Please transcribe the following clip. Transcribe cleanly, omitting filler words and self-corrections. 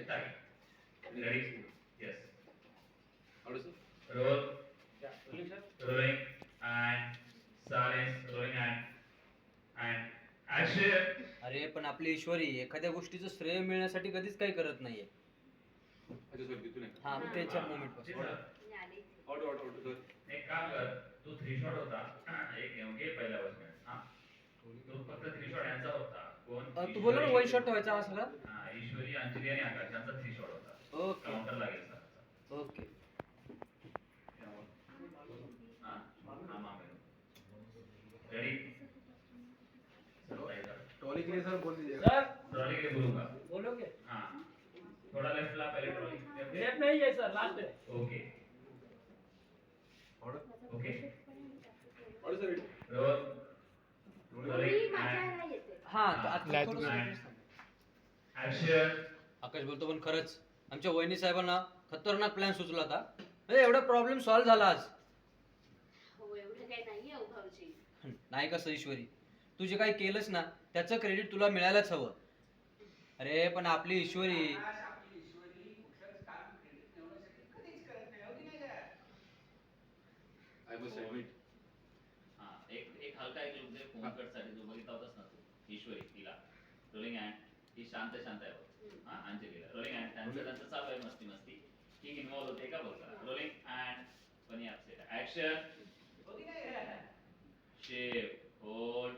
Start. Ready? Yes. How sir? Roll. Yeah, rolling sir. Rolling and silence. Rolling and action. अरे पण आपली ईश्वरी एखाद्या गोष्टीचं श्रेय मिळण्यासाठी कधीच काही करत नाहीये. अच्छा सर तिथून आहे. हा मग त्याच्या मोमेंट पासून ऑर्डर सर. एक काम कर, तू 3 शॉट होता, एक घेऊन घे पहिला बसमेंट. हा, तू फक्त 3 शॉट यांचा होता. कोण? तू बोलला ना वन शॉट व्हायचा हा सगळा. हा, ईश्वरी, अंजली आणि आकाश यांचा 3 शॉट होता. ओके काउंटर लागेल सर. ओके. हा, हा मामे. रेडी? ट्रॉली के लिए सर बोल दीजिएगा. सर ट्रॉली के लिए बोलूंगा. बोलोगे? हाँ, थोड़ा लेफ्ट ला, पहले ट्रॉली. लेफ्ट नहीं है सर, लास्ट है. Okay. Order. Okay. Order sir. Roll. Rolling. हा आता थोडंसं- ऍक्शन. आकाश बोलतो पण खरंच आमच्या वहिनी साहेबांना खतरनाक प्लॅन सुचला होता. म्हणजे एवढा प्रॉब्लेम सॉल्व्ह झाला आज. हो, एवढं काही नाहीये हो भाऊजी. नाही कसं ईश्वरी, तू जे काही केलंस ना त्याचं क्रेडिट तुला मिळायलाच हवं. अरे पण आपली ईश्वरी आय मस्ट ऍडमिट. हा, एक हलका एक लुक दे फोन कट साठी. जो बघितला होतास ना तू, ईश्वरी तिला. रोलिंग अँड ही शांत आहे. हा, अंजलीला रोलिंग अँड त्यांचं चालू आहे मस्ती मस्ती. ही इन्व्हॉल्व होते का बघ जरा. Rolling and funny upset. Action. Shape hold.